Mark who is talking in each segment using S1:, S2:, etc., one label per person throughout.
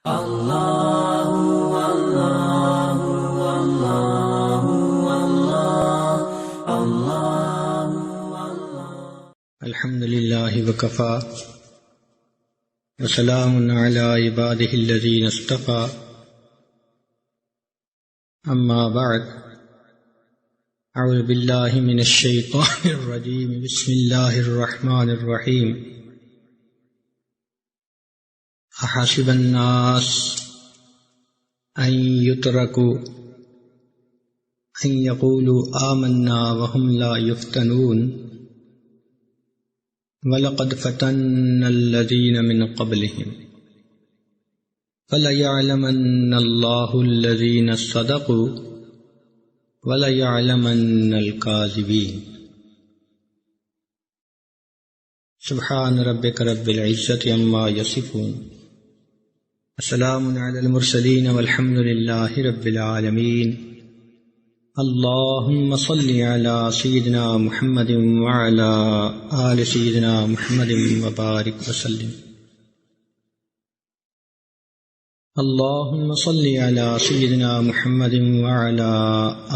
S1: الحمد لله وكفى وسلام على عباده الذين اصطفى أما بعد أعوذ بالله من الشيطان الرجيم بسم الله الرحمن الرحيم أحسب الناس أن يتركوا أن يقولوا آمنا وهم لا يفتنون وَلَقَدْ فَتَنَّا الَّذِينَ مِنْ قَبْلِهِمْ فَلَيَعْلَمَنَّ اللَّهُ الَّذِينَ صَدَقُوا وَلَيَعْلَمَنَّ الْكَاذِبِينَ سبحان ربك رب العزة عما يصفون وسلام على المرسلين والحمد لله رب العالمين اللهم صل على سيدنا محمد وعلى آل سيدنا محمد وبارك وسلم اللهم صل على سيدنا محمد وعلى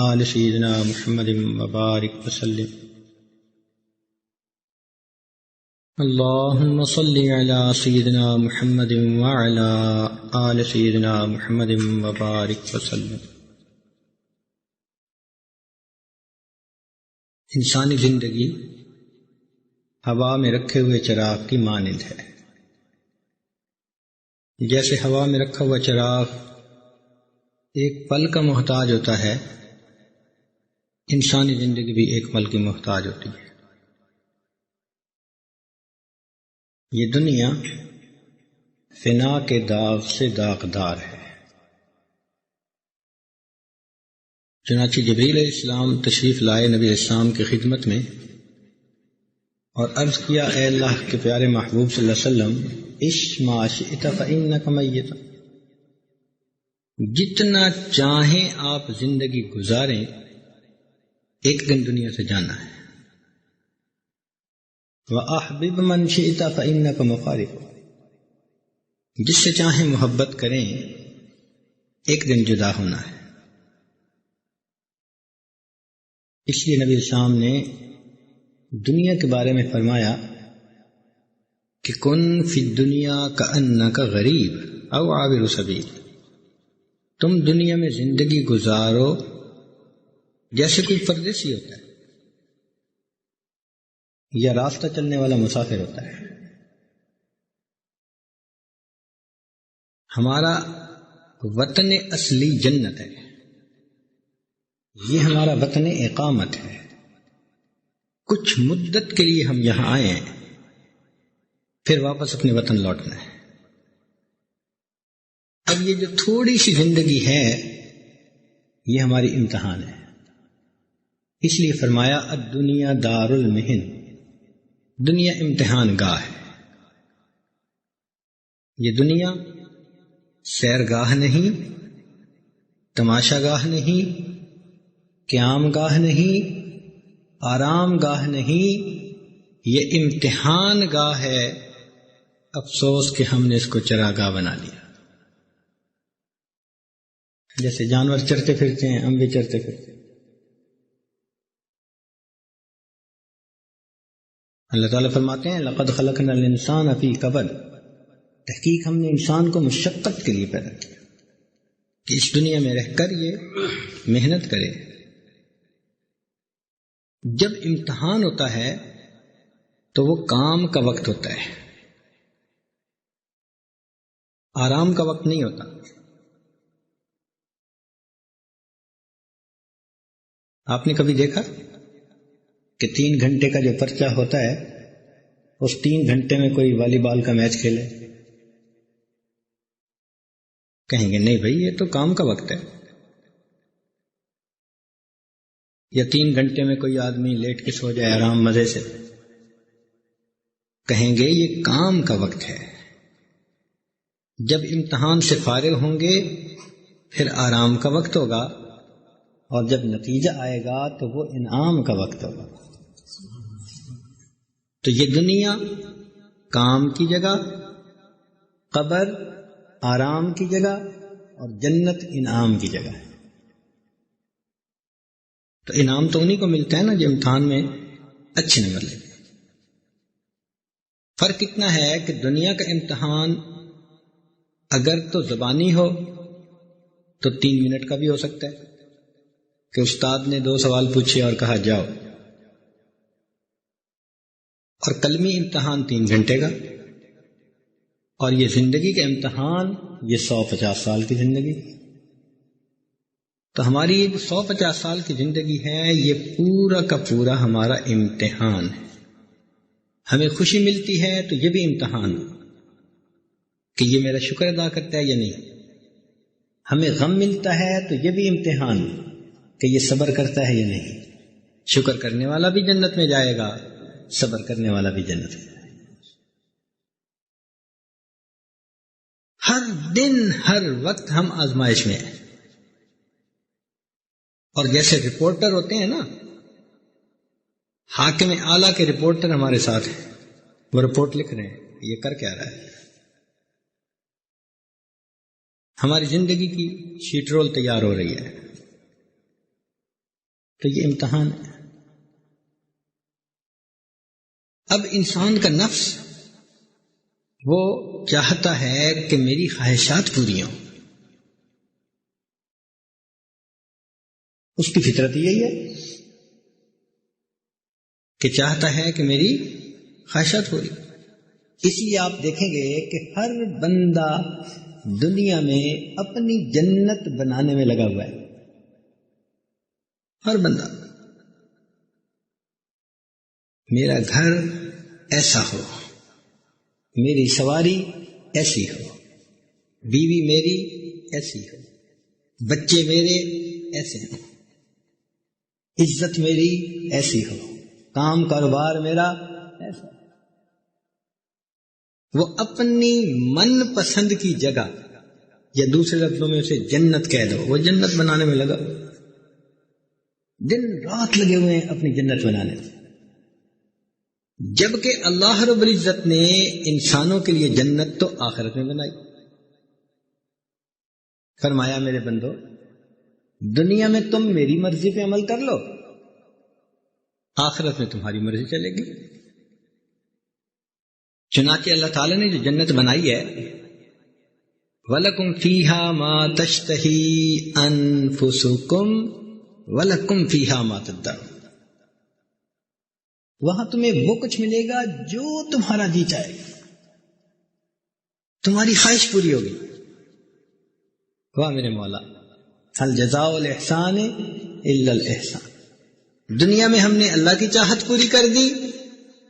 S1: آل سيدنا محمد وبارك وسلم اللهم صل على سيدنا محمد وعلى آل سيدنا محمد وبارك وسلم انسانی زندگی ہوا میں رکھے ہوئے چراغ کی مانند ہے۔ جیسے ہوا میں رکھا ہوا چراغ ایک پل کا محتاج ہوتا ہے، انسانی زندگی بھی ایک پل کی محتاج ہوتی ہے۔ یہ دنیا فنا کے داغ سے داغدار ہے۔ چنانچہ جبریل علیہ السلام تشریف لائے نبی علیہ السلام کی خدمت میں اور عرض کیا، اے اللہ کے پیارے محبوب صلی اللہ علیہ وسلم، عش ما شئت فإنک میت، جتنا چاہیں آپ زندگی گزاریں، ایک دن دنیا سے جانا ہے۔ وأحبب من شئت فإنک مفارق، جس سے چاہیں محبت کریں، ایک دن جدا ہونا ہے۔ اس لیے نبی السلام نے دنیا کے بارے میں فرمایا کہ کن فی الدنیا کأنک غریب او عابر سبیل، تم دنیا میں زندگی گزارو جیسے کوئی پردیسی ہوتا ہے یا راستہ چلنے والا مسافر ہوتا ہے۔ ہمارا وطن اصلی جنت ہے، یہ ہمارا وطن اقامت ہے۔ کچھ مدت کے لیے ہم یہاں آئے ہیں، پھر واپس اپنے وطن لوٹنا ہے۔ اب یہ جو تھوڑی سی زندگی ہے، یہ ہماری امتحان ہے۔ اس لیے فرمایا الدنیا دار المحن، دنیا امتحان گاہ ہے۔ یہ دنیا سیرگاہ نہیں، تماشا گاہ نہیں، قیام گاہ نہیں، آرام گاہ نہیں، یہ امتحان گاہ ہے۔ افسوس کہ ہم نے اس کو چراگاہ بنا لیا۔ جیسے جانور چرتے پھرتے ہیں، ہم بھی چرتے پھرتے ہیں۔ اللہ تعالیٰ فرماتے ہیں لقد خلقنا الانسان فی کبد، تحقیق ہم نے انسان کو مشقت کے لیے پیدا کیا کہ اس دنیا میں رہ کر یہ محنت کرے۔ جب امتحان ہوتا ہے تو وہ کام کا وقت ہوتا ہے، آرام کا وقت نہیں ہوتا۔ آپ نے کبھی دیکھا کہ 3 گھنٹے کا جو پرچہ ہوتا ہے، اس 3 گھنٹے میں کوئی والی بال کا میچ کھیلے؟ کہیں گے نہیں بھائی، یہ تو کام کا وقت ہے۔ یا 3 گھنٹے میں کوئی آدمی لیٹ کے سو جائے آرام مزے سے، کہیں گے یہ کام کا وقت ہے۔ جب امتحان سے فارغ ہوں گے پھر آرام کا وقت ہوگا، اور جب نتیجہ آئے گا تو وہ انعام کا وقت ہوگا۔ تو یہ دنیا کام کی جگہ، قبر آرام کی جگہ اور جنت انعام کی جگہ ہے۔ تو انعام تو انہیں کو ملتا ہے نا جو امتحان میں اچھے نمبر لیتے ہیں۔ فرق اتنا ہے کہ دنیا کا امتحان اگر تو زبانی ہو تو 3 منٹ کا بھی ہو سکتا ہے کہ استاد نے 2 سوال پوچھے اور کہا جاؤ، اور قلمی امتحان 3 گھنٹے کا، اور یہ زندگی کا امتحان یہ 150 سال کی زندگی۔ تو ہماری 150 سال کی زندگی ہے، یہ پورا کا پورا ہمارا امتحان ہے۔ ہمیں خوشی ملتی ہے تو یہ بھی امتحان کہ یہ میرا شکر ادا کرتا ہے یا نہیں۔ ہمیں غم ملتا ہے تو یہ بھی امتحان کہ یہ صبر کرتا ہے یا نہیں۔ شکر کرنے والا بھی جنت میں جائے گا، صبر کرنے والا بھی جنت میں جائے گا۔ ہر دن ہر وقت ہم آزمائش میں ہیں، اور جیسے رپورٹر ہوتے ہیں نا، حاکم اعلیٰ کے رپورٹر ہمارے ساتھ ہیں، وہ رپورٹ لکھ رہے ہیں یہ کر کیا رہا ہے۔ ہماری زندگی کی شیٹ رول تیار ہو رہی ہے، تو یہ امتحان ہے۔ اب انسان کا نفس وہ چاہتا ہے کہ میری خواہشات پوری ہوں، اس کی فطرت یہی ہے کہ چاہتا ہے کہ میری خواہشات پوری۔ اس لیے آپ دیکھیں گے کہ ہر بندہ دنیا میں اپنی جنت بنانے میں لگا ہوا ہے، ہر بندہ۔ میرا گھر ایسا ہو، میری سواری ایسی ہو، بیوی میری ایسی ہو، بچے میرے ایسے ہوں، عزت میری ایسی ہو، کام کاروبار میرا ایسا۔ وہ اپنی من پسند کی جگہ، یا دوسرے لفظوں میں اسے جنت کہہ دو، وہ جنت بنانے میں لگا، دن رات لگے ہوئے ہیں اپنی جنت بنانے میں۔ جبکہ اللہ رب العزت نے انسانوں کے لیے جنت تو آخرت میں بنائی۔ فرمایا میرے بندو، دنیا میں تم میری مرضی پہ عمل کر لو، آخرت میں تمہاری مرضی چلے گی۔ چنانچہ اللہ تعالیٰ نے جو جنت بنائی ہے، وَلَكُمْ فِيهَا مَا تَشْتَهِي أَنفُسُكُمْ وَلَكُمْ فِيهَا مَا تَدَّعُونَ، وہاں تمہیں وہ کچھ ملے گا جو تمہارا جی چاہے گا، تمہاری خواہش پوری ہوگی۔ واہ میرے مولا، هَلْ جَزَاءُ الْإِحْسَانِ إِلَّا الْإِحْسَانُ۔ دنیا میں ہم نے اللہ کی چاہت پوری کر دی،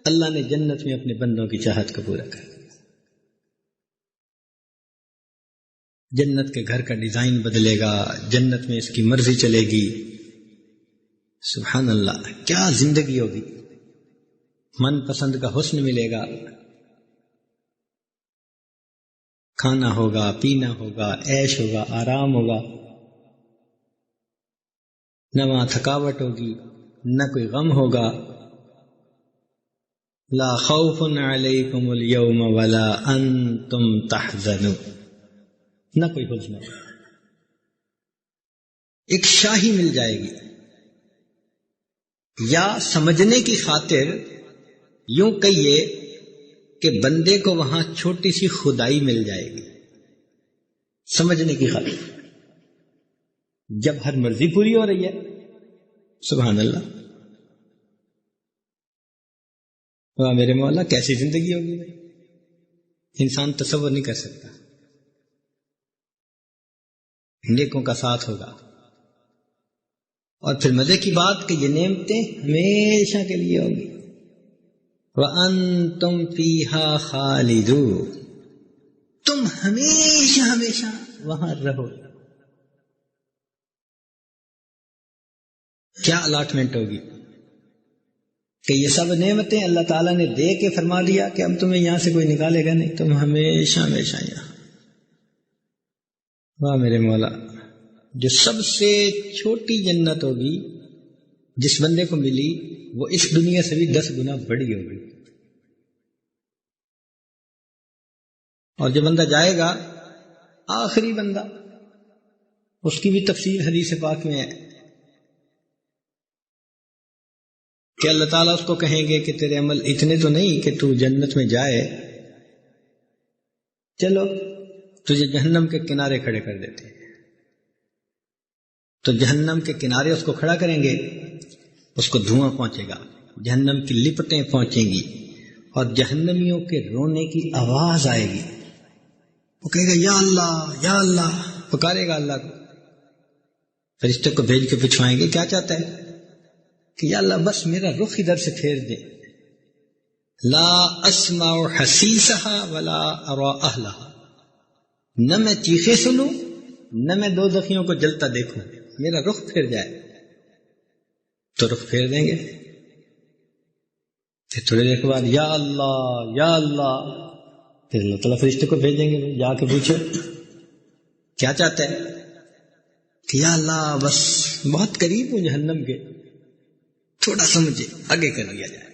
S1: اللہ نے جنت میں اپنے بندوں کی چاہت کو پورا کر دیا۔ جنت کے گھر کا ڈیزائن بدلے گا، جنت میں اس کی مرضی چلے گی۔ سبحان اللہ، کیا زندگی ہوگی، من پسند کا حسن ملے گا، کھانا ہوگا، پینا ہوگا، عیش ہوگا، آرام ہوگا، نہ وہاں تھکاوٹ ہوگی، نہ کوئی غم ہوگا۔ لا خوف علیکم اليوم ولا انتم تحزنون، نہ کوئی حزن ہوگا، ایک شاہی مل جائے گی۔ یا سمجھنے کی خاطر یوں کہیے کہ بندے کو وہاں چھوٹی سی خدائی مل جائے گی، سمجھنے کی خاطر، جب ہر مرضی پوری ہو رہی ہے۔ سبحان اللہ، واہ میرے مولا، کیسی زندگی ہوگی بھائی، انسان تصور نہیں کر سکتا۔ نیکوں کا ساتھ ہوگا، اور پھر مزے کی بات کہ یہ نعمتیں ہمیشہ کے لیے ہوگی۔ وَأَنْتُمْ فِيهَا خَالِدُونَ، تم ہمیشہ ہمیشہ وہاں رہو۔ کیا الاٹمنٹ ہوگی کہ یہ سب نعمتیں اللہ تعالیٰ نے دے کے فرما دیا کہ اب تمہیں یہاں سے کوئی نکالے گا نہیں، تم ہمیشہ ہمیشہ یہاں۔ واہ میرے مولا، جو سب سے چھوٹی جنت ہوگی جس بندے کو ملی، وہ اس دنیا سے بھی 10 گنا بڑی ہوگی۔ اور جو بندہ جائے گا آخری بندہ، اس کی بھی تفصیل حدیث پاک میں ہے کہ اللہ تعالیٰ اس کو کہیں گے کہ تیرے عمل اتنے تو نہیں کہ تو جنت میں جائے، چلو تجھے جہنم کے کنارے کھڑے کر دیتے ہیں۔ تو جہنم کے کنارے اس کو کھڑا کریں گے، اس کو دھواں پہنچے گا، جہنم کی لپٹیں پہنچیں گی، اور جہنمیوں کے رونے کی آواز آئے گی۔ وہ کہے گا یا اللہ یا اللہ، پکارے گا اللہ کو، فرشتے کو بھیج کے پوچھوائیں گے کیا چاہتا ہے، کہ یا اللہ بس میرا رخ ادھر سے پھیر دے، لا اسمع حسیسها ولا ارى اهلها، نہ میں چیخیں سنوں نہ میں دوزخیوں کو جلتا دیکھوں، میرا رخ پھر جائے۔ تو رخ پھیر دیں گے، پھر تھوڑی دیر کے بعد یا اللہ یا اللہ، پھر اللہ تعالیٰ فرشتے کو بھیجیں گے جا کے پوچھو کیا چاہتا ہے، کہ یا اللہ بس بہت قریب ہوں جہنم کے، تھوڑا سا مجھے آگے کر دیا جائے۔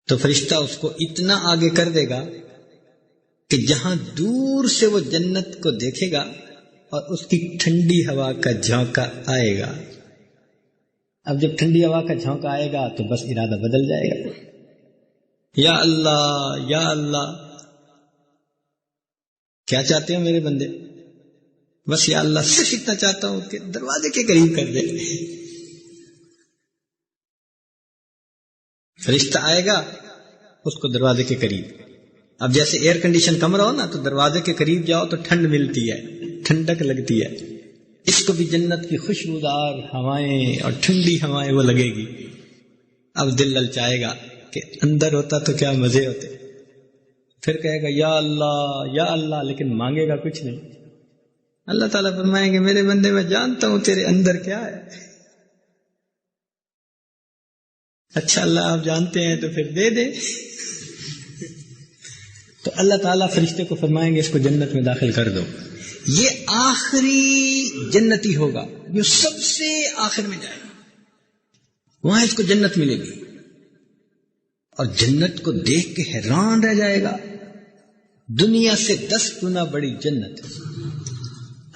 S1: تو فرشتہ اس کو اتنا آگے کر دے گا کہ جہاں دور سے وہ جنت کو دیکھے گا اور اس کی ٹھنڈی ہوا کا جھونکا آئے گا۔ اب جب ٹھنڈی ہوا کا جھونکا آئے گا تو بس ارادہ بدل جائے گا، یا اللہ یا اللہ، کیا چاہتے ہو میرے بندے، بس یا اللہ صرف اتنا چاہتا ہوں کہ دروازے کے قریب کر دے۔ فرشتہ آئے گا اس کو دروازے کے قریب، اب جیسے ایئر کنڈیشن کمرہ ہو نا تو دروازے کے قریب جاؤ تو ٹھنڈ ملتی ہے، ٹھنڈک لگتی ہے، اس کو بھی جنت کی خوشبودار ہوائیں اور ٹھنڈی ہوائیں وہ لگے گی۔ اب دل للچائے گا کہ اندر ہوتا تو کیا مزے ہوتے، پھر کہے گا یا اللہ، لیکن مانگے گا کچھ نہیں۔ اللہ تعالیٰ فرمائیں گے میرے بندے میں جانتا ہوں تیرے اندر کیا ہے۔ اچھا اللہ آپ جانتے ہیں تو پھر دے دیں۔ تو اللہ تعالیٰ فرشتے کو فرمائیں گے اس کو جنت میں داخل کر دو، یہ آخری جنتی ہوگا جو سب سے آخر میں جائے گا، وہاں اس کو جنت ملے گی، اور جنت کو دیکھ کے حیران رہ جائے گا، دنیا سے 10 گنا بڑی جنت۔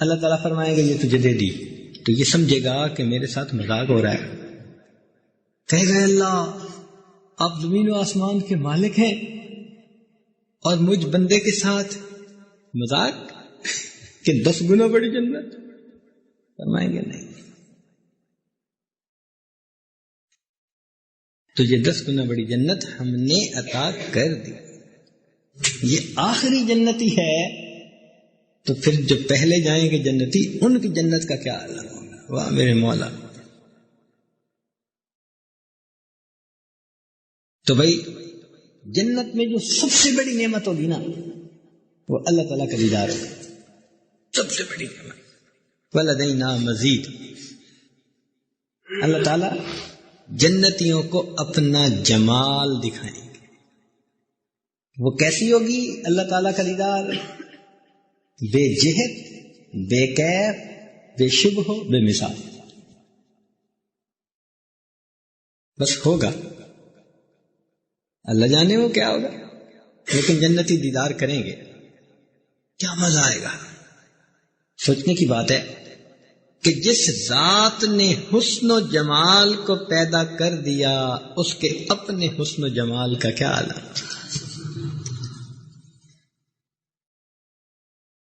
S1: اللہ تعالیٰ فرمائیں گے یہ تجھے دے دی، تو یہ سمجھے گا کہ میرے ساتھ مذاق ہو رہا ہے، کہے گا اللہ آپ زمین و آسمان کے مالک ہیں اور مجھ بندے کے ساتھ مذاق کہ 10 گنا بڑی جنت۔ فرمائیں گے نہیں، تجھے 10 گنا بڑی جنت ہم نے عطا کر دی، یہ آخری جنتی ہے۔ تو پھر جو پہلے جائیں گے جنتی ان کی جنت کا کیا عالم ہوگا، واہ میرے مولا۔ تو بھائی جنت میں جو سب سے بڑی نعمت ہوگی نا وہ اللہ تعالیٰ کا دیدار ہوگا، سب سے بڑی نعمت۔ وَلَدَيْنَا مزید، اللہ تعالیٰ جنتیوں کو اپنا جمال دکھائیں گے۔ وہ کیسی ہوگی اللہ تعالیٰ کا دیدار؟ بے جہت، بے کیف، بے شبہ، بے مثال، بس ہوگا، اللہ جانے وہ کیا ہوگا، لیکن جنتی دیدار کریں گے، کیا مزہ آئے گا۔ سوچنے کی بات ہے کہ جس ذات نے حسن و جمال کو پیدا کر دیا اس کے اپنے حسن و جمال کا کیا عالم۔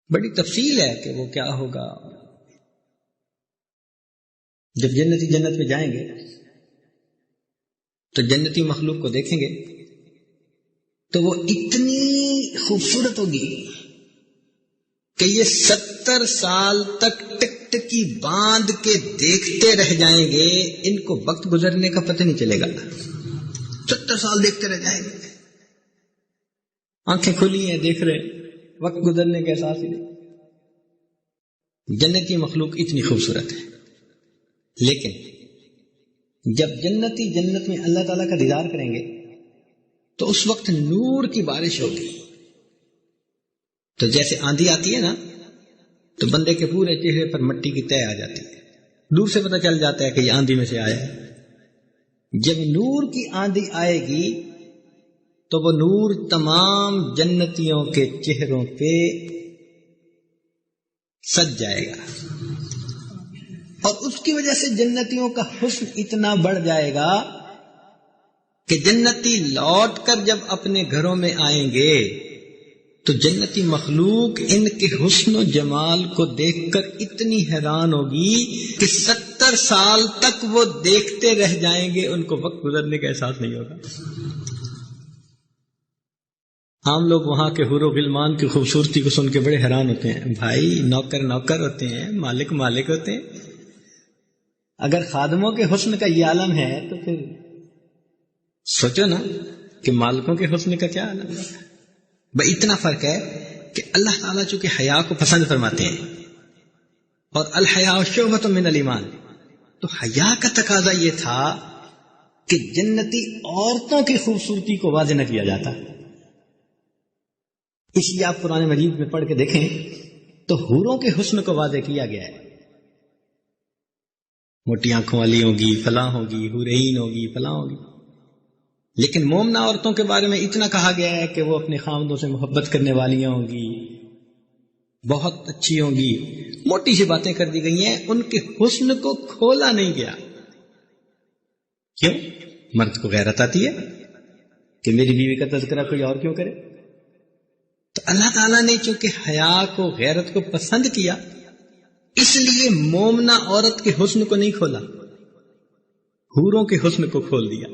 S1: بڑی تفصیل ہے کہ وہ کیا ہوگا۔ جب جنتی جنت میں جائیں گے تو جنتی مخلوق کو دیکھیں گے تو وہ اتنی خوبصورت ہوگی کہ یہ 70 سال تک ٹکٹکی باندھ کے دیکھتے رہ جائیں گے، ان کو وقت گزرنے کا پتہ نہیں چلے گا، 70 سال دیکھتے رہ جائیں گے، آنکھیں کھلی ہیں دیکھ رہے، وقت گزرنے کا احساس ہی نہیں۔ جنت کی مخلوق اتنی خوبصورت ہے، لیکن جب جنتی جنت میں اللہ تعالیٰ کا دیدار کریں گے تو اس وقت نور کی بارش ہوگی۔ تو جیسے آندھی آتی ہے نا تو بندے کے پورے چہرے پر مٹی کی تہ آ جاتی ہے، دور سے پتہ چل جاتا ہے کہ یہ آندھی میں سے آیا ہے۔ جب نور کی آندھی آئے گی تو وہ نور تمام جنتیوں کے چہروں پہ سج جائے گا، اور اس کی وجہ سے جنتیوں کا حسن اتنا بڑھ جائے گا کہ جنتی لوٹ کر جب اپنے گھروں میں آئیں گے تو جنتی مخلوق ان کے حسن و جمال کو دیکھ کر اتنی حیران ہوگی کہ 70 سال تک وہ دیکھتے رہ جائیں گے، ان کو وقت گزرنے کا احساس نہیں ہوگا۔ عام لوگ وہاں کے حور و غلمان کی خوبصورتی کو سن کے بڑے حیران ہوتے ہیں، بھائی نوکر نوکر ہوتے ہیں، مالک مالک ہوتے ہیں، اگر خادموں کے حسن کا یہ عالم ہے تو پھر سوچو نا کہ مالکوں کے حسن کا کیا عالم ہے۔ بھائی اتنا فرق ہے کہ اللہ تعالیٰ چونکہ حیا کو پسند فرماتے ہیں، اور الحیاء شعبۃ من الایمان، تو حیا کا تقاضا یہ تھا کہ جنتی عورتوں کی خوبصورتی کو واضح نہ کیا جاتا، اس لیے آپ قرآن مجید میں پڑھ کے دیکھیں تو حوروں کے حسن کو واضح کیا گیا ہے، موٹی آنکھوں والی ہوگی، فلاں ہوگی، حورین ہوگی، فلاں ہوگی، لیکن مومنہ عورتوں کے بارے میں اتنا کہا گیا ہے کہ وہ اپنے خاوندوں سے محبت کرنے والیاں ہوں گی، بہت اچھی ہوں گی، موٹی سی باتیں کر دی گئی ہیں، ان کے حسن کو کھولا نہیں گیا۔ کیوں؟ مرد کو غیرت آتی ہے کہ میری بیوی کا تذکرہ کوئی اور کیوں کرے؟ تو اللہ تعالیٰ نے چونکہ حیا کو، غیرت کو پسند کیا، اس لیے مومنہ عورت کے حسن کو نہیں کھولا، حوروں کے حسن کو کھول دیا۔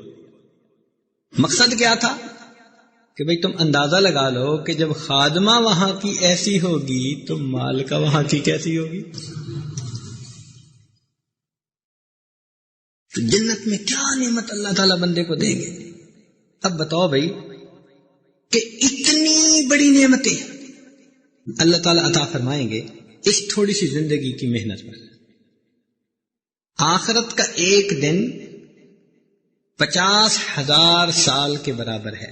S1: مقصد کیا تھا کہ بھئی تم اندازہ لگا لو کہ جب خادمہ وہاں کی ایسی ہوگی تو مالکہ وہاں کی کیسی ہوگی۔ تو جنت میں کیا نعمت اللہ تعالیٰ بندے کو دیں گے۔ اب بتاؤ بھئی کہ اتنی بڑی نعمتیں اللہ تعالیٰ عطا فرمائیں گے اس تھوڑی سی زندگی کی محنت پر۔ آخرت کا ایک دن 50,000 سال کے برابر ہے،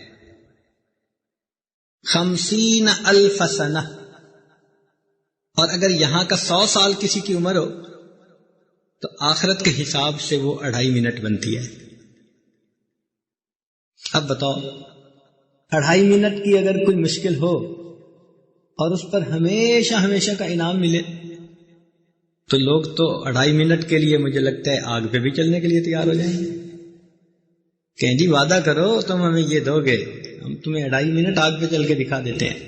S1: 50,000 سنہ، اور اگر یہاں کا 100 سال کسی کی عمر ہو تو آخرت کے حساب سے وہ 2.5 منٹ بنتی ہے۔ اب بتاؤ 2.5 منٹ کی اگر کوئی مشکل ہو اور اس پر ہمیشہ ہمیشہ کا انعام ملے تو لوگ تو 2.5 منٹ کے لیے مجھے لگتا ہے آگ پہ بھی چلنے کے لیے تیار ہو جائیں گے، کہیں جی وعدہ کرو تم ہمیں یہ دو گے، ہم تمہیں 2.5 منٹ آگ پہ چل کے دکھا دیتے ہیں،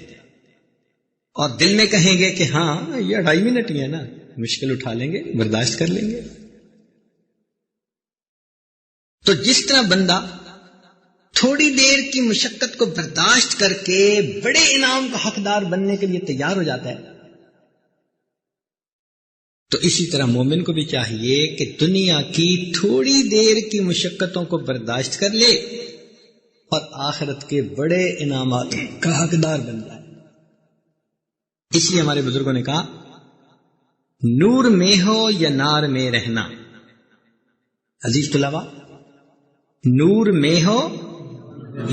S1: اور دل میں کہیں گے کہ ہاں یہ 2.5 منٹ ہی ہے نا، مشکل اٹھا لیں گے، برداشت کر لیں گے۔ تو جس طرح بندہ تھوڑی دیر کی مشقت کو برداشت کر کے بڑے انعام کا حقدار بننے کے لیے تیار ہو جاتا ہے، تو اسی طرح مومن کو بھی چاہیے کہ دنیا کی تھوڑی دیر کی مشقتوں کو برداشت کر لے اور آخرت کے بڑے انعامات کا حقدار بن جائے۔ اس لیے ہمارے بزرگوں نے کہا نور میں ہو یا نار میں رہنا، عزیز طلباء، نور میں ہو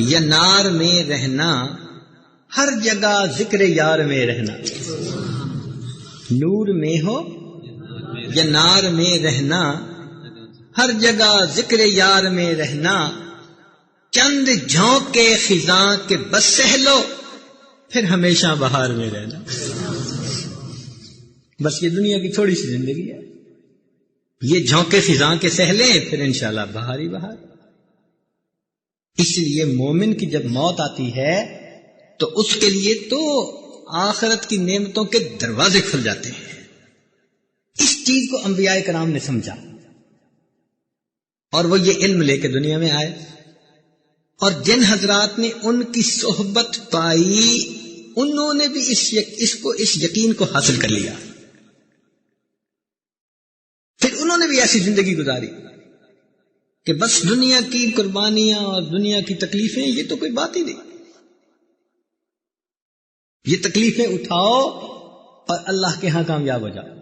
S1: یا نار میں رہنا، ہر جگہ ذکر یار میں رہنا۔ نور میں ہو یا نار میں رہنا، ہر جگہ ذکر یار میں رہنا، چند جھونکے خزاں کے بس سہ لو، پھر ہمیشہ بہار میں رہنا۔ بس یہ دنیا کی تھوڑی سی زندگی ہے، یہ جھونکے خزاں کے سہ لیں پھر انشاءاللہ بہار ہی بہار۔ اس لیے مومن کی جب موت آتی ہے تو اس کے لیے تو آخرت کی نعمتوں کے دروازے کھل جاتے ہیں۔ اس چیز کو انبیاء کرام نے سمجھا اور وہ یہ علم لے کے دنیا میں آئے، اور جن حضرات نے ان کی صحبت پائی انہوں نے بھی اس یقین کو حاصل کر لیا، پھر انہوں نے بھی ایسی زندگی گزاری کہ بس دنیا کی قربانیاں اور دنیا کی تکلیفیں یہ تو کوئی بات ہی نہیں، یہ تکلیفیں اٹھاؤ اور اللہ کے ہاں کامیاب ہو جاؤ۔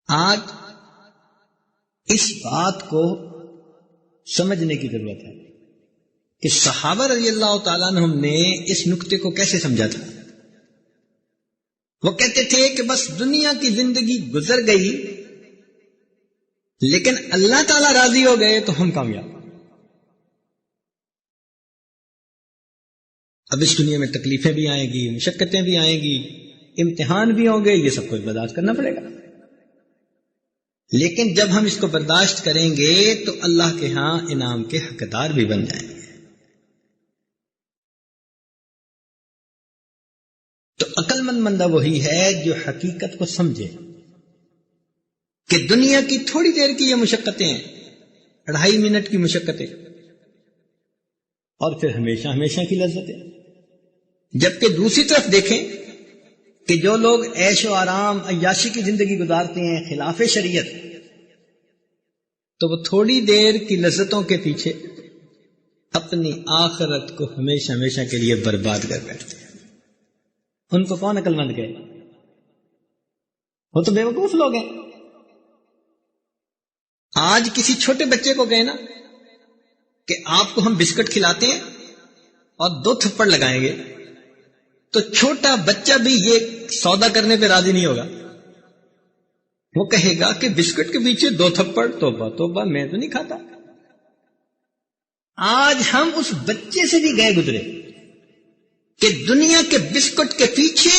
S1: آج اس بات کو سمجھنے کی ضرورت ہے کہ صحابہ رضی اللہ تعالیٰ عنہم نے اس نکتے کو کیسے سمجھا تھا۔ وہ کہتے تھے کہ بس دنیا کی زندگی گزر گئی لیکن اللہ تعالیٰ راضی ہو گئے تو ہم کامیاب۔ اب اس دنیا میں تکلیفیں بھی آئیں گی، مشقتیں بھی آئیں گی، امتحان بھی ہوں گے، یہ سب کچھ برداشت کرنا پڑے گا. لیکن جب ہم اس کو برداشت کریں گے تو اللہ کے ہاں انعام کے حقدار بھی بن جائیں گے. تو عقل مند بندہ وہی ہے جو حقیقت کو سمجھے کہ دنیا کی تھوڑی دیر کی یہ مشقتیں ہیں، 2.5 منٹ کی مشقتیں، اور پھر ہمیشہ ہمیشہ کی لذتیں. جبکہ دوسری طرف دیکھیں کہ جو لوگ عیش و آرام عیاشی کی زندگی گزارتے ہیں خلاف شریعت، تو وہ تھوڑی دیر کی لذتوں کے پیچھے اپنی آخرت کو ہمیشہ ہمیشہ کے لیے برباد کر بیٹھتے ہیں. ان کو کون عقل مند کہے؟ وہ تو بے وقوف لوگ ہیں. آج کسی چھوٹے بچے کو کہنا کہ آپ کو ہم بسکٹ کھلاتے ہیں اور 2 تھپڑ لگائیں گے، تو چھوٹا بچہ بھی یہ سودا کرنے پہ راضی نہیں ہوگا. وہ کہے گا کہ بسکٹ کے پیچھے 2 تھپڑ، توبہ توبہ، میں تو نہیں کھاتا. آج ہم اس بچے سے بھی گئے گزرے کہ دنیا کے بسکٹ کے پیچھے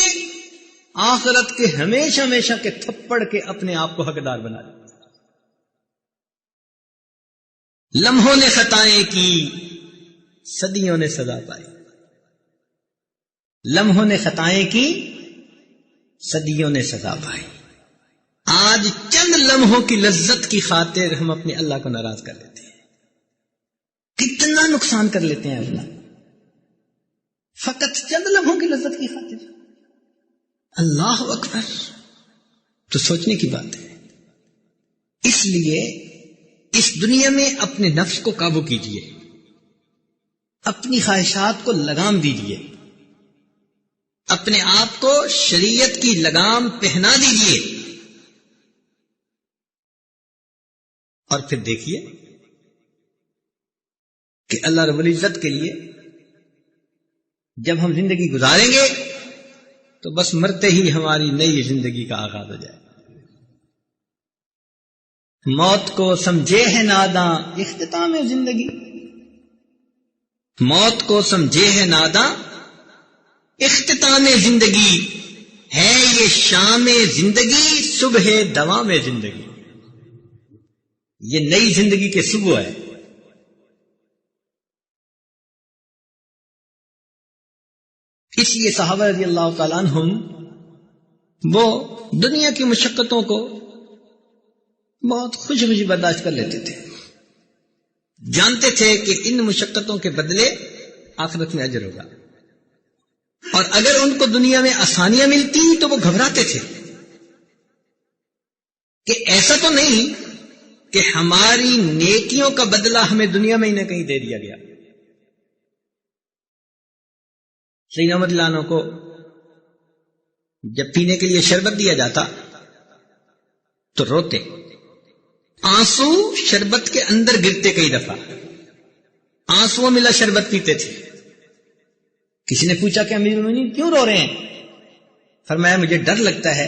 S1: آخرت کے ہمیشہ ہمیشہ کے تھپڑ کے اپنے آپ کو حقدار بنا دیا. لمحوں نے خطائیں کی، صدیوں نے سزا پائی. لمحوں نے خطائیں کی، صدیوں نے سزا پائی. آج چند لمحوں کی لذت کی خاطر ہم اپنے اللہ کو ناراض کر لیتے ہیں. کتنا نقصان کر لیتے ہیں اللہ، فقط چند لمحوں کی لذت کی خاطر. اللہ اکبر. تو سوچنے کی بات ہے. اس لیے اس دنیا میں اپنے نفس کو قابو کیجیے، اپنی خواہشات کو لگام دیجیے، اپنے آپ کو شریعت کی لگام پہنا دیجیے، اور پھر دیکھیے کہ اللہ رب العزت کے لیے جب ہم زندگی گزاریں گے تو بس مرتے ہی ہماری نئی زندگی کا آغاز ہو جائے. موت کو سمجھے ہے ناداں اختتام زندگی، موت کو سمجھے ہے ناداں اختتام زندگی، ہے یہ شام زندگی صبح دوام زندگی. یہ نئی زندگی کے صبح ہے. اس لیے صحابہ رضی اللہ تعالیٰ عنہم وہ دنیا کی مشقتوں کو بہت خوشی خوشی برداشت کر لیتے تھے. جانتے تھے کہ ان مشقتوں کے بدلے آخرت میں اجر ہوگا، اور اگر ان کو دنیا میں آسانیاں ملتی تو وہ گھبراتے تھے کہ ایسا تو نہیں کہ ہماری نیکیوں کا بدلہ ہمیں دنیا میں ہی نہ کہیں دے دیا گیا. سیدنا عمر رضی اللہ عنہ کو جب پینے کے لیے شربت دیا جاتا تو روتے، آنسو شربت کے اندر گرتے، کئی دفعہ آنسو ملا شربت پیتے تھے. کسی نے پوچھا کہ امیر المومنین کیوں رو رہے ہیں؟ فرمایا مجھے ڈر لگتا ہے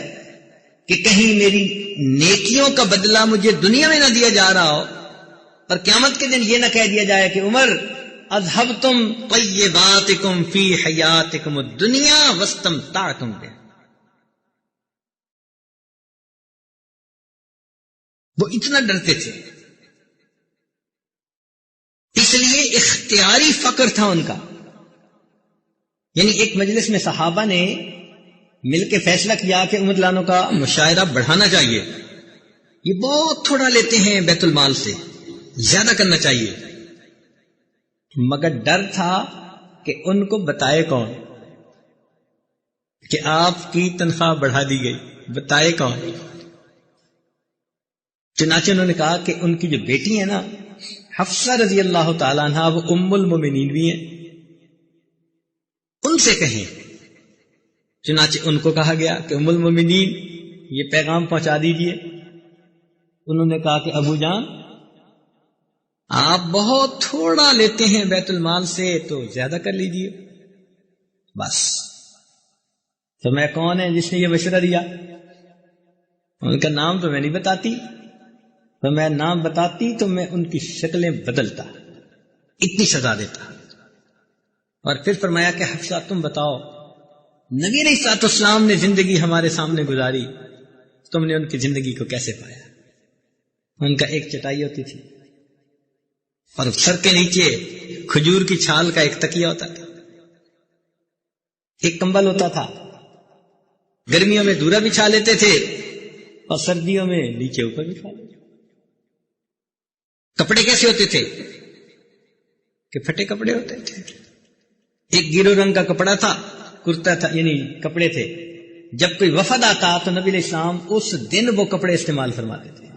S1: کہ کہیں میری نیکیوں کا بدلہ مجھے دنیا میں نہ دیا جا رہا ہو، اور قیامت کے دن یہ نہ کہہ دیا جائے کہ عمر اذهبتم طیباتکم فی حیاتکم الدنیا واستمتعتم بها. وہ اتنا ڈرتے تھے. اس لیے اختیاری فقر تھا ان کا. یعنی ایک مجلس میں صحابہ نے مل کے فیصلہ کیا کہ عمر لانوں کا مشاعرہ بڑھانا چاہیے، یہ بہت تھوڑا لیتے ہیں بیت المال سے، زیادہ کرنا چاہیے. مگر ڈر تھا کہ ان کو بتائے کون کہ آپ کی تنخواہ بڑھا دی گئی، بتائے کون. چنانچہ انہوں نے کہا کہ ان کی جو بیٹی ہے نا حفصہ رضی اللہ تعالیٰ عنہ، وہ ام المومنین بھی ہیں، ان سے کہیں. چنانچہ ان کو کہا گیا کہ ام المومنین یہ پیغام پہنچا دیجئے. انہوں نے کہا کہ ابو جان آپ بہت تھوڑا لیتے ہیں بیت المال سے، تو زیادہ کر لیجئے. بس تو میں کون ہے جس نے یہ مشورہ دیا؟ ان کا نام تو میں نہیں بتاتی، تو میں نام بتاتی تو میں ان کی شکلیں بدلتا، اتنی سزا دیتا. اور پھر فرمایا کہ حفصہ تم بتاؤ، نبی علیہ الصلوۃ والسلام نے زندگی ہمارے سامنے گزاری، تم نے ان کی زندگی کو کیسے پایا؟ ان کا ایک چٹائی ہوتی تھی اور سر کے نیچے کھجور کی چھال کا ایک تکیہ ہوتا تھا، ایک کمبل ہوتا تھا، گرمیوں میں دورا بچھا لیتے تھے اور سردیوں میں نیچے اوپر بچھا لیتے تھے۔ کپڑے کیسے ہوتے تھے کہ پھٹے کپڑے ہوتے تھے، ایک گیرو رنگ کا کپڑا تھا، کرتا تھا، یعنی کپڑے تھے، جب کوئی وفد آتا تو نبی علیہ السلام اس دن وہ کپڑے استعمال فرماتے تھے۔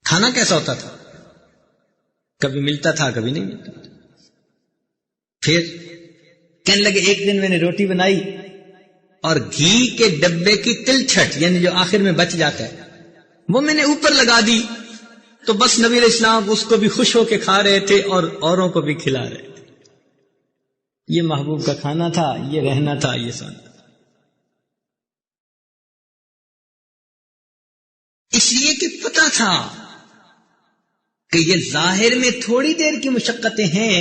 S1: کھانا کیسا ہوتا تھا؟ کبھی ملتا تھا کبھی نہیں ملتا تھا۔ پھر کہنے لگے ایک دن میں نے روٹی بنائی اور گھی کے ڈبے کی تل چھٹ، یعنی جو آخر میں بچ جاتا ہے، وہ میں نے اوپر لگا دی، تو بس نبی علیہ السلام اس کو بھی خوش ہو کے کھا رہے تھے اور اوروں کو بھی کھلا رہے تھے۔ یہ محبوب کا کھانا تھا، یہ رہنا تھا، یہ سونا تھا۔ اس لیے کہ پتا تھا کہ یہ ظاہر میں تھوڑی دیر کی مشقتیں ہیں،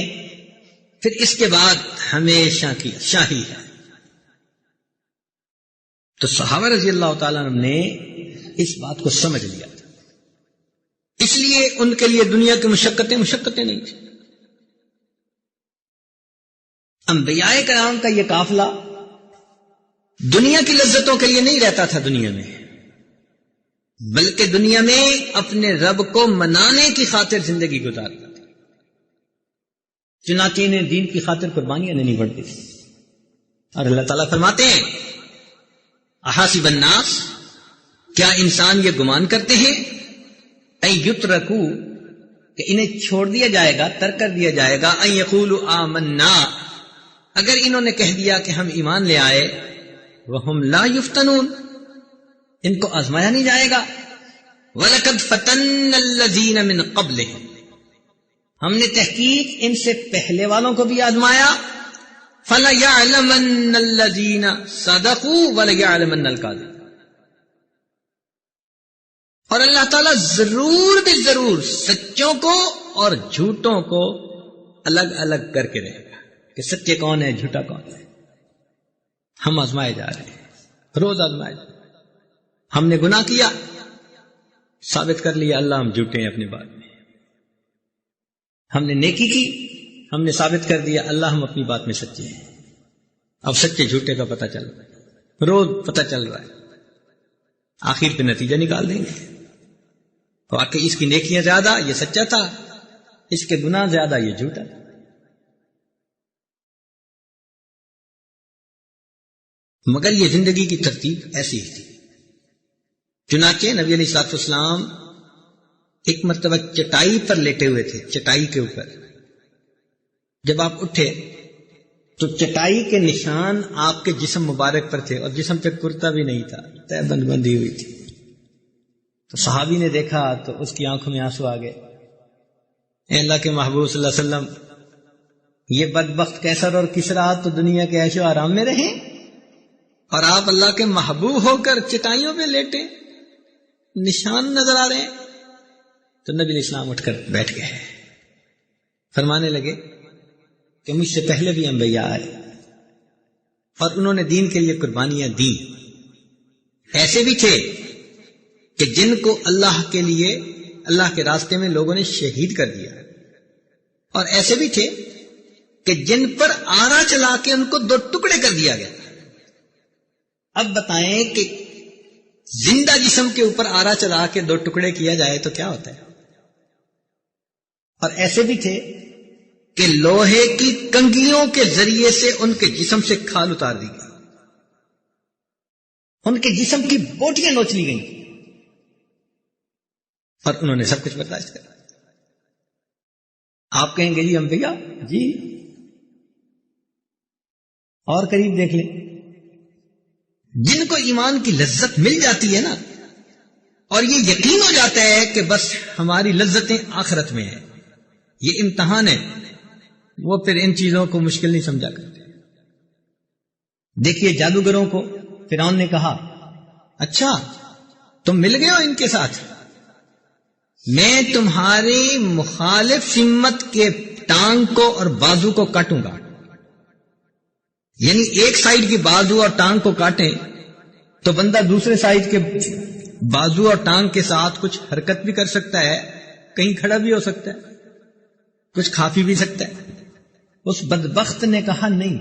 S1: پھر اس کے بعد ہمیشہ کی شاہی ہے۔ تو صحابہ رضی اللہ تعالیٰ عنہ نے اس بات کو سمجھ لیا تھا، اس لیے ان کے لیے دنیا کی مشقتیں نہیں تھیں۔ انبیاء کرام کا یہ قافلہ دنیا کی لذتوں کے لیے نہیں رہتا تھا دنیا میں، بلکہ دنیا میں اپنے رب کو منانے کی خاطر زندگی گزارتا تھا۔ چنانچہ انہیں دین کی خاطر قربانیاں دینی پڑتی تھی۔ اور اللہ تعالیٰ فرماتے ہیں احاسب الناس، کیا انسان یہ گمان کرتے ہیں ان یترکو، کہ انہیں چھوڑ دیا جائے گا، ترک کر دیا جائے گا، ان یقولوا آمنا، اگر انہوں نے کہہ دیا کہ ہم ایمان لے آئے، وہم لا یفتنون، ان کو آزمایا نہیں جائے گا، وَلَقَدْ فَتَنَّ الَّذِينَ مِن قَبْلِهِمْ، ہم نے تحقیق ان سے پہلے والوں کو بھی آزمایا، فَلَيَعْلَمَنَّ الَّذِينَ صَدَقُوا وَلَيَعْلَمَنَّ الْكَاذِبِينَ، اور اللہ تعالیٰ ضرور بھی ضرور سچوں کو اور جھوٹوں کو الگ الگ کر کے رہے گا کہ سچے کون ہے جھوٹا کون ہے۔ ہم آزمائے جا رہے ہیں، روز آزمائے جا رہے ہیں۔ ہم نے گناہ کیا، ثابت کر لیا اللہ ہم جھوٹے ہیں اپنی بات میں۔ ہم نے نیکی کی، ہم نے ثابت کر دیا اللہ ہم اپنی بات میں سچے ہیں۔ اب سچے جھوٹے کا پتہ چل رہا ہے، روز پتہ چل رہا ہے، آخر پہ نتیجہ نکال دیں گے۔ واقعی اس کی نیکیاں زیادہ، یہ سچا تھا، اس کے گناہ زیادہ، یہ جھوٹا تھا۔ مگر یہ زندگی کی ترتیب ایسی ہی تھی۔ چنانچہ نبی علیہ الصلوۃ والسلام ایک مرتبہ چٹائی پر لیٹے ہوئے تھے، چٹائی کے اوپر جب آپ اٹھے تو چٹائی کے نشان آپ کے جسم مبارک پر تھے، اور جسم پہ کرتا بھی نہیں تھا، تہ بند بندی ہوئی تھی۔ تو صحابی نے دیکھا تو اس کی آنکھوں میں آنسو آ گئے۔ اے اللہ کے محبوب صلی اللہ علیہ وسلم، یہ بدبخت کیسر اور کسرا تو دنیا کے عیش و آرام میں رہیں، اور آپ اللہ کے محبوب ہو کر چٹائیوں پہ لیٹے، نشان نظر آ رہے ہیں۔ تو نبی علیہ السلام اٹھ کر بیٹھ گئے، فرمانے لگے کہ مجھ سے پہلے بھی انبیاء آئے اور انہوں نے دین کے لیے قربانیاں دیں، ایسے بھی تھے کہ جن کو اللہ کے لیے، اللہ کے راستے میں لوگوں نے شہید کر دیا، اور ایسے بھی تھے کہ جن پر آرا چلا کے ان کو 2 ٹکڑے کر دیا گیا۔ اب بتائیں کہ زندہ جسم کے اوپر آرا چلا کے 2 ٹکڑے کیا جائے تو کیا ہوتا ہے؟ اور ایسے بھی تھے کہ لوہے کی کنگھیوں کے ذریعے سے ان کے جسم سے کھال اتار دی گئی، ان کے جسم کی بوٹیاں نوچ لی گئیں، اور انہوں نے سب کچھ برداشت کیا۔ آپ کہیں گے جی انبیاء، جی اور قریب دیکھ لیں، جن کو ایمان کی لذت مل جاتی ہے نا، اور یہ یقین ہو جاتا ہے کہ بس ہماری لذتیں آخرت میں ہیں، یہ امتحان ہے، وہ پھر ان چیزوں کو مشکل نہیں سمجھا کرتے۔ دیکھیے جادوگروں کو فرعون نے کہا، اچھا تم مل گئے ہو ان کے ساتھ، میں تمہاری مخالف سمت کے ٹانگ کو اور بازو کو کاٹوں گا، یعنی ایک سائڈ کی بازو اور ٹانگ کو کاٹیں تو بندہ دوسرے سائڈ کے بازو اور ٹانگ کے ساتھ کچھ حرکت بھی کر سکتا ہے، کہیں کھڑا بھی ہو سکتا ہے، کچھ کھا پی بھی سکتا ہے۔ اس بدبخت نے کہا نہیں،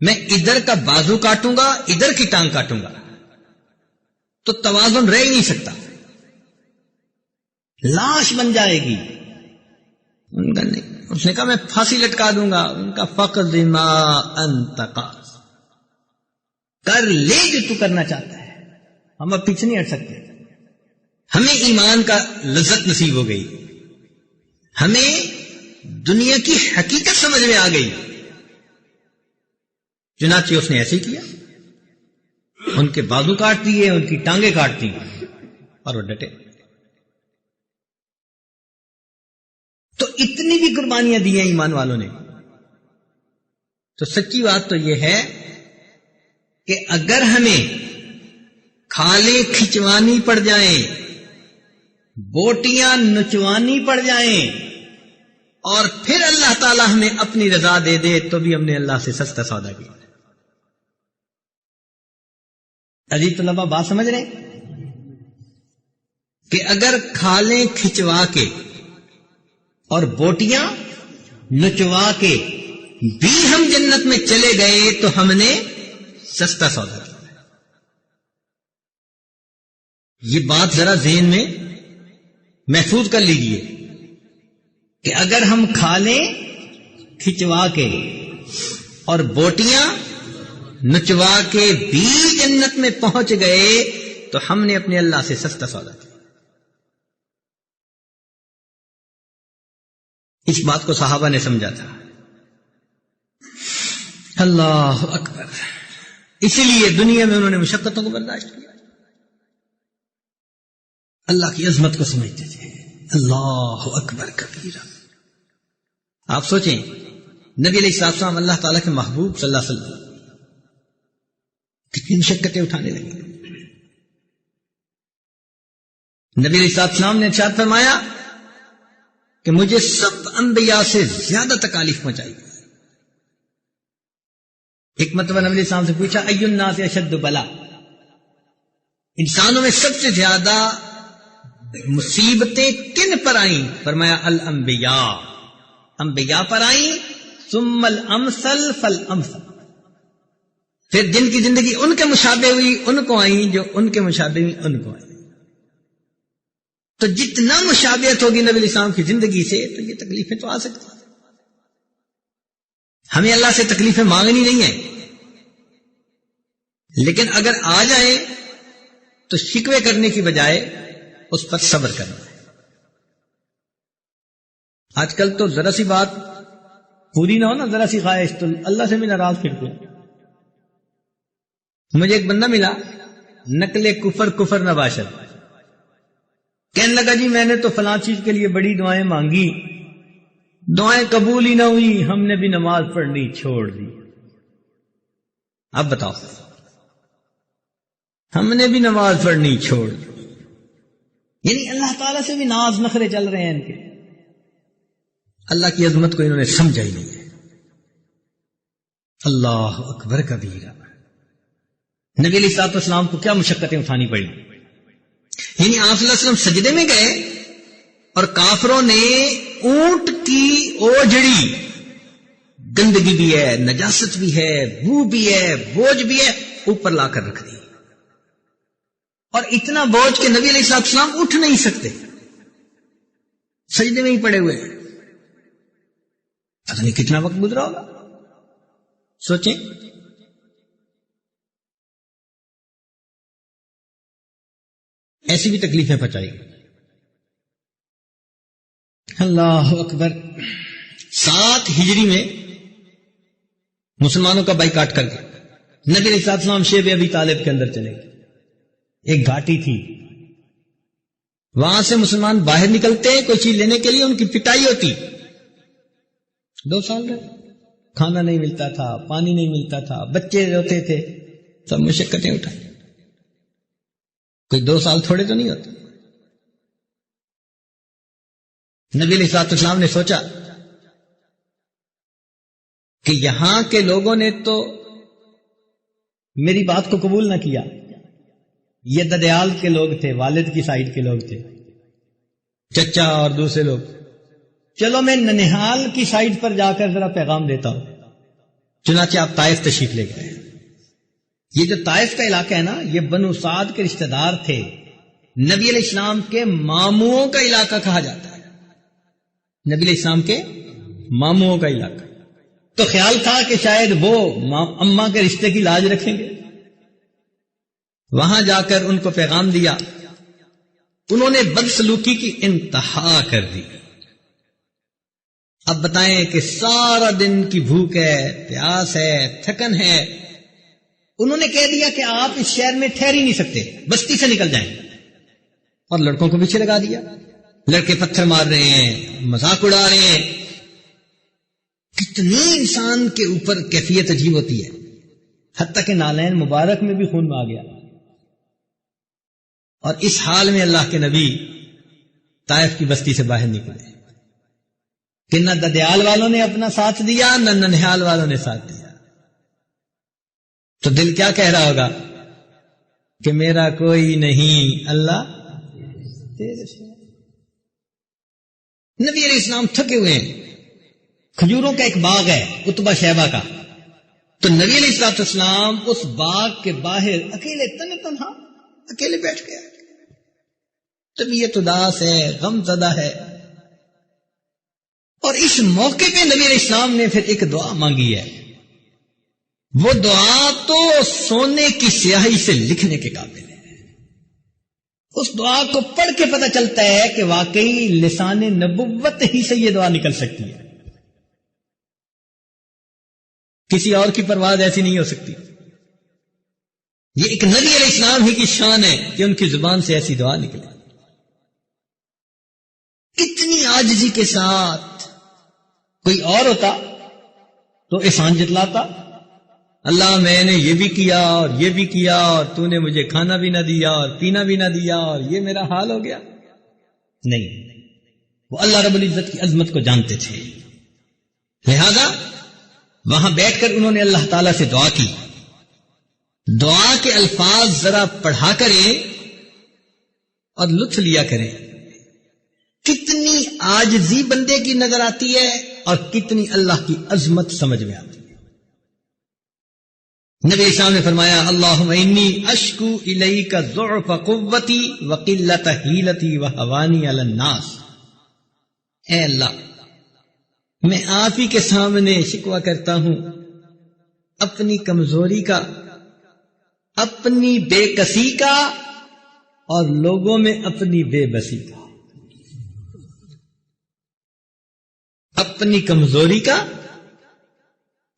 S1: میں ادھر کا بازو کاٹوں گا، ادھر کی ٹانگ کاٹوں گا، تو توازن رہ ہی نہیں سکتا، لاش بن جائے گی۔ ان کا نہیں، اس نے کہا میں پھانسی لٹکا دوں گا۔ ان کا فقد ما انت قاض، کر لے جو تو کرنا چاہتا ہے، ہم اب پیچھے نہیں ہٹ سکتے۔ ہمیں ایمان کا لذت نصیب ہو گئی، ہمیں دنیا کی حقیقت سمجھ میں آ گئی، چنانچہ اس نے ایسے ہی کیا، ان کے بازو کاٹ دیے، ان کی ٹانگیں کاٹ دی، اور وہ ڈٹے۔ تو اتنی بھی قربانیاں دی ہیں ایمان والوں نے۔ تو سچی بات تو یہ ہے کہ اگر ہمیں کھالیں کھچوانی پڑ جائیں، بوٹیاں نچوانی پڑ جائیں، اور پھر اللہ تعالی ہمیں اپنی رضا دے دے، تو بھی ہم نے اللہ سے سستا سودا کیا۔ عزیز طلبہ بات سمجھ رہے ہیں کہ اگر کھالیں کھچوا کے اور بوٹیاں نچوا کے بھی ہم جنت میں چلے گئے تو ہم نے سستا سودا کیا۔ یہ بات ذرا ذہن میں محفوظ کر لیجئے کہ اگر ہم کھالیں کھچوا کے اور بوٹیاں نچوا کے بھی جنت میں پہنچ گئے تو ہم نے اپنے اللہ سے سستا سودا کیا۔ اس بات کو صحابہ نے سمجھا تھا۔ اللہ اکبر۔ اسی لیے دنیا میں انہوں نے مشقتوں کو برداشت کیا، اللہ کی عظمت کو سمجھتے تھے۔ اللہ اکبر کبیرہ۔ آپ سوچیں، نبی علیہ السلام اللہ تعالیٰ کے محبوب صلی اللہ علیہ وسلم کتنی مشقتیں اٹھانے لگے۔ نبی علیہ السلام نے ارشاد فرمایا کہ مجھے سب انبیاء سے زیادہ تکالیف پہنچائی۔ ایک مرتبہ نبی علیہ السلام سے پوچھا ای الناس اشد بلا، انسانوں میں سب سے زیادہ مصیبتیں کن پر آئیں؟ فرمایا الانبیاء، انبیاء پر آئیں، ثم الامثل فالامثل، پھر جن کی زندگی ان کے مشابہ ہوئی ان کو آئیں، جو ان کے مشابہ ہوئی ان کو آئیں۔ تو جتنا مشابہت ہوگی نبی علیہ السلام کی زندگی سے تو یہ تکلیفیں تو آ سکتی ہیں۔ ہمیں اللہ سے تکلیفیں مانگنی نہیں ہیں، لیکن اگر آ جائیں تو شکوے کرنے کی بجائے اس پر صبر کرنا ہے۔ آج کل تو ذرا سی بات پوری نہ ہو نا، ذرا سی خواہش تو اللہ سے بھی ناراض پھرتے ہیں۔ مجھے ایک بندہ ملا نقل کفر نباشد، کہنے لگا جی میں نے تو فلاں چیز کے لیے بڑی دعائیں مانگی، دعائیں قبول ہی نہ ہوئی، ہم نے بھی نماز پڑھنی چھوڑ دی۔ اب بتاؤ، ہم نے بھی نماز پڑھنی چھوڑ دی، یعنی اللہ تعالیٰ سے بھی ناز نخرے چل رہے ہیں ان کے۔ اللہ کی عظمت کو انہوں نے سمجھا ہی نہیں ہے۔ اللہ اکبر کبیرہ۔ نبی علیہ الصلوۃ والسلام کو کیا مشقتیں اٹھانی پڑی، یعنی آپ صلی اللہ علیہ وسلم سجدے میں گئے اور کافروں نے اونٹ کی اوجڑی، گندگی بھی ہے، نجاست بھی ہے، بو بھی ہے، بوجھ بھی ہے، اوپر لا کر رکھ دی، اور اتنا بوجھ کہ نبی علیہ السلام اٹھ نہیں سکتے، سجدے میں ہی پڑے ہوئے ہیں۔ پتہ نہیں کتنا وقت گزرا ہوگا، سوچیں۔ ایسی بھی تکلیفیں پہنچائی۔ اللہ اکبر۔ 7 ہجری میں مسلمانوں کا بائیکاٹ کر دیا، نبی علیہ السلام شیب ابی طالب کے اندر چلے گئے۔ ایک گھاٹی تھی، وہاں سے مسلمان باہر نکلتے کوئی چیز لینے کے لیے، ان کی پٹائی ہوتی۔ 2 سال رہے، کھانا نہیں ملتا تھا، پانی نہیں ملتا تھا، بچے روتے تھے، سب مشقتیں اٹھائی۔ کوئی 2 سال تھوڑے تو نہیں ہوتے۔ نبی علیہ السلام نے سوچا کہ یہاں کے لوگوں نے تو میری بات کو قبول نہ کیا. یہ ددیال کے لوگ تھے، والد کی سائڈ کے لوگ تھے، چچا اور دوسرے لوگ. چلو میں ننہال کی سائڈ پر جا کر ذرا پیغام دیتا ہوں. چنانچہ آپ طائف تشریف لے گئے. یہ جو طائف کا علاقہ ہے نا، یہ بنو سعد کے رشتہ دار تھے. نبی علیہ السلام کے ماموں کا علاقہ کہا جاتا ہے. نبی علیہ السلام کے ماموں کا علاقہ. تو خیال تھا کہ شاید وہ اماں کے رشتے کی لاج رکھیں گے. وہاں جا کر ان کو پیغام دیا. انہوں نے بدسلوکی کی انتہا کر دی. اب بتائیں کہ سارا دن کی بھوک ہے، پیاس ہے، تھکن ہے. انہوں نے کہہ دیا کہ آپ اس شہر میں ٹھہر ہی نہیں سکتے، بستی سے نکل جائیں. اور لڑکوں کو پیچھے لگا دیا. لڑکے پتھر مار رہے ہیں، مذاق اڑا رہے ہیں. کتنی انسان کے اوپر کیفیت عجیب ہوتی ہے. حتیٰ کہ نالین مبارک میں بھی خون میں آ گیا. اور اس حال میں اللہ کے نبی طائف کی بستی سے باہر نکلے کہ نہ ددیال والوں نے اپنا ساتھ دیا، نہ ننہال والوں نے ساتھ دیا. تو دل کیا کہہ رہا ہوگا کہ میرا کوئی نہیں، اللہ تیرے سے. نبی علیہ السلام تھکے ہوئے ہیں. کھجوروں کا ایک باغ ہے عتبہ شیبہ کا. تو نبی علیہ السلام اس باغ کے باہر اکیلے تنہا اکیلے بیٹھ گیا. طبیعت اداس ہے، غم زدہ ہے. اور اس موقع پہ نبی علیہ السلام نے پھر ایک دعا مانگی ہے. وہ دعا تو سونے کی سیاہی سے لکھنے کے قابل ہے. اس دعا کو پڑھ کے پتہ چلتا ہے کہ واقعی لسان نبوت ہی سے یہ دعا نکل سکتی ہے. کسی اور کی پرواز ایسی نہیں ہو سکتی. یہ ایک نبی علیہ السلام ہی کی شان ہے کہ ان کی زبان سے ایسی دعا نکلے. کتنی عاجزی کے ساتھ. کوئی اور ہوتا تو احسان جتلاتا، اللہ میں نے یہ بھی کیا اور یہ بھی کیا اور تو نے مجھے کھانا بھی نہ دیا اور پینا بھی نہ دیا اور یہ میرا حال ہو گیا. نہیں، وہ اللہ رب العزت کی عظمت کو جانتے تھے. لہذا وہاں بیٹھ کر انہوں نے اللہ تعالی سے دعا کی. دعا کے الفاظ ذرا پڑھا کریں اور لطف لیا کریں. کتنی عاجزی بندے کی نظر آتی ہے اور کتنی اللہ کی عظمت سمجھ میں آتی ہے. نبی اسلام نے فرمایا اللہم انی اشکو الیک ضعف قوتی وقلت حیلتی وحوانی علی الناس. اے اللہ، میں آپ ہی کے سامنے شکوہ کرتا ہوں اپنی کمزوری کا، اپنی بے کسی کا اور لوگوں میں اپنی بے بسی کا. اپنی کمزوری کا،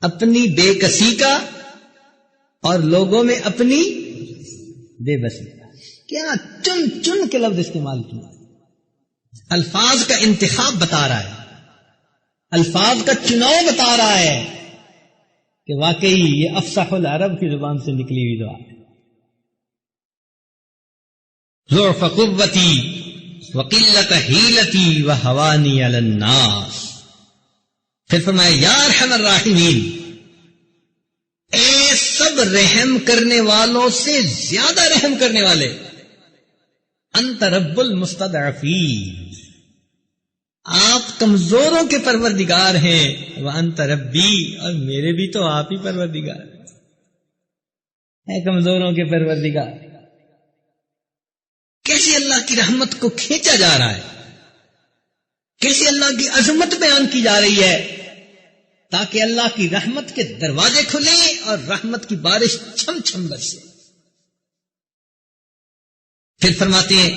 S1: اپنی بے کسی کا اور لوگوں میں اپنی بے بسی کا. کیا چن چن کے لفظ استعمال کیا. الفاظ کا انتخاب بتا رہا ہے، الفاظ کا چناؤ بتا رہا ہے کہ واقعی یہ افصح العرب کی زبان سے نکلی ہوئی دعا ہے. ضعف قوتی وقلت حیلتی وحوانی علی الناس. پھر فرمایا یا ارحم الراحمین، اے سب رحم کرنے والوں سے زیادہ رحم کرنے والے، انت رب المستضعفین، آپ کمزوروں کے پروردگار ہیں. وانت ربی، اور میرے بھی تو آپ ہی پروردگار ہیں، اے کمزوروں کے پروردگار. کیسے اللہ کی رحمت کو کھینچا جا رہا ہے، کیسے اللہ کی عظمت بیان کی جا رہی ہے تاکہ اللہ کی رحمت کے دروازے کھلیں اور رحمت کی بارش چھم چھم برسے. پھر فرماتے ہیں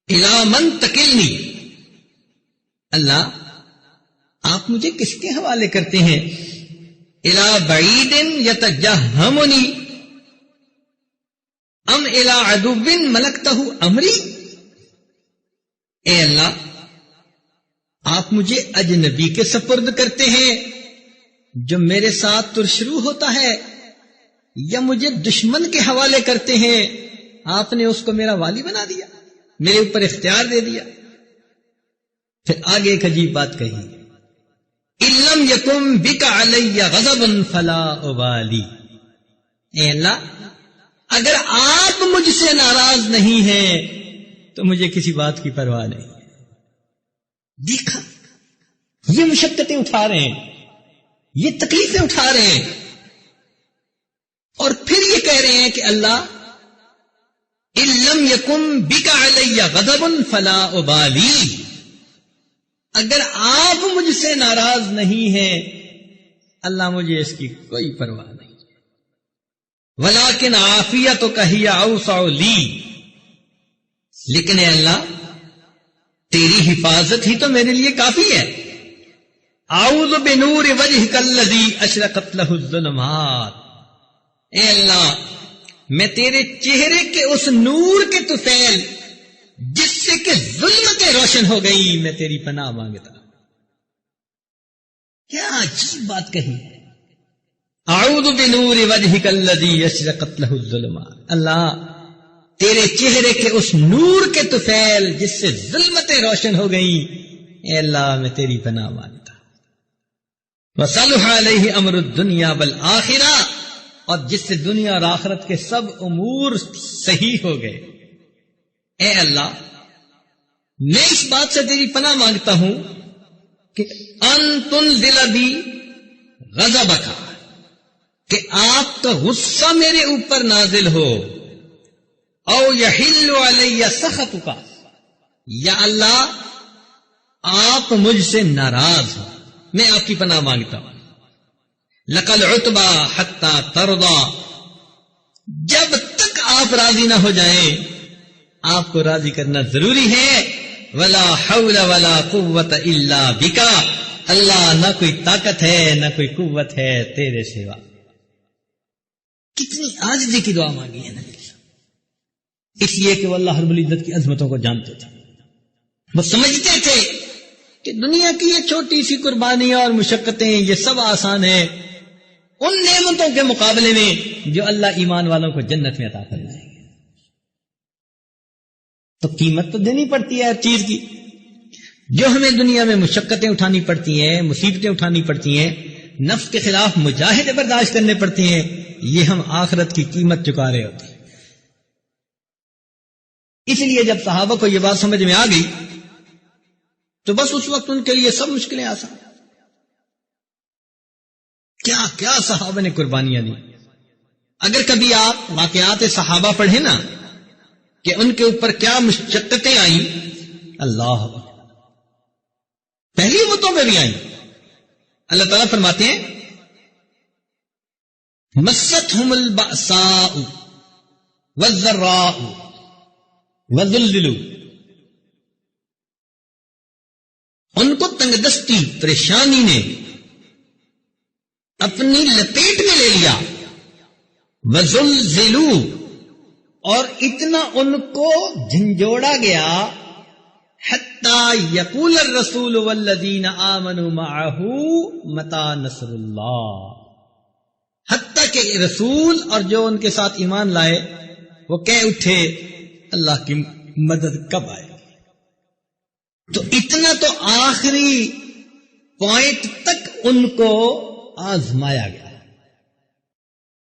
S1: الی من تکلنی، اللہ آپ مجھے کس کے حوالے کرتے ہیں. الی بعید یتجہمنی ام الی عدو ملکتہ امری. اے اللہ، آپ مجھے اجنبی کے سپرد کرتے ہیں جو میرے ساتھ ترشرو ہوتا ہے، یا مجھے دشمن کے حوالے کرتے ہیں، آپ نے اس کو میرا والی بنا دیا، میرے اوپر اختیار دے دیا. پھر آگے ایک عجیب بات کہی ان لم یکن بک علی غضب فلا ابالی، اے اللہ اگر آپ مجھ سے ناراض نہیں ہیں تو مجھے کسی بات کی پرواہ نہیں۔ دیکھا، یہ مشقتیں اٹھا رہے ہیں، یہ تکلیفیں اٹھا رہے ہیں، اور پھر یہ کہہ رہے ہیں کہ اللہ ان لم یکن بک علی غضب فلا ابالی، اگر آپ مجھ سے ناراض نہیں ہیں اللہ مجھے اس کی کوئی پرواہ نہیں، ولیکن عافیتک ہی اوسع لی، لیکن اے اللہ تیری حفاظت ہی تو میرے لیے کافی ہے۔ اعوذ بنور وجہک الذی اشرقت لہ الظلمات، اے اللہ میں تیرے چہرے کے اس نور کے طفیل جس سے کہ ظلمتیں روشن ہو گئی میں تیری پناہ مانگتا۔ کیا عجیب بات کہی ہے، اعوذ بنور وجہک الذی اشرقت لہ الظلمات، اللہ تیرے چہرے کے اس نور کے طفیل جس سے ظلمتیں روشن ہو گئیں اے اللہ میں تیری پناہ مانگتا۔ وصلح علیہ امر الدنیا والآخرہ، اور جس سے دنیا اور آخرت کے سب امور صحیح ہو گئے۔ اے اللہ میں اس بات سے تیری پناہ مانگتا ہوں کہ ان تنزل بی غضبک، کہ آپ کا غصہ میرے اوپر نازل ہو، او یحل علی سخطک، یا اللہ آپ مجھ سے ناراض ہو، میں آپ کی پناہ مانگتا ہوں۔ لقل عتبہ حتی ترضا، جب تک آپ راضی نہ ہو جائیں آپ کو راضی کرنا ضروری ہے۔ ولا حول ولا قوت الا بک، اللہ نہ کوئی طاقت ہے نہ کوئی قوت ہے تیرے سوا۔ کتنی عاجزی کی دعا مانگی ہے نبی، اس لیے کہ وہ اللہ رب العزت کی عظمتوں کو جانتے تھے، وہ سمجھتے تھے کہ دنیا کی یہ چھوٹی سی قربانیاں اور مشقتیں یہ سب آسان ہیں ان نعمتوں کے مقابلے میں جو اللہ ایمان والوں کو جنت میں عطا فرمائے گا۔ تو قیمت تو دینی پڑتی ہے ہر چیز کی، جو ہمیں دنیا میں مشقتیں اٹھانی پڑتی ہیں، مصیبتیں اٹھانی پڑتی ہیں، نفس کے خلاف مجاہدے برداشت کرنے پڑتی ہیں، یہ ہم آخرت کی قیمت چکا رہے ہوتے ہیں۔ اس لیے جب صحابہ کو یہ بات سمجھ میں آ گئی تو بس اس وقت ان کے لیے سب مشکلیں آسان۔ کیا کیا صحابہ نے قربانیاں دی۔ اگر کبھی آپ واقعات صحابہ پڑھیں نا کہ ان کے اوپر کیا مشقتیں آئیں، اللہ پہلی امتوں پہ بھی آئیں۔ اللہ تعالیٰ فرماتے ہیں مستہم البأساء والضراء وزلزلوا، ان کو تنگ دستی پریشانی نے اپنی لپیٹ میں لے لیا، وزلزلوا، اور اتنا ان کو جھنجھوڑا گیا، حتی یقول الرسول والذین آمنوا معہ متی نصر اللہ، حتی کہ رسول اور جو ان کے ساتھ ایمان لائے وہ کہہ اٹھے اللہ کی مدد کب آئے گی۔ تو اتنا تو آخری پوائنٹ تک ان کو آزمایا گیا۔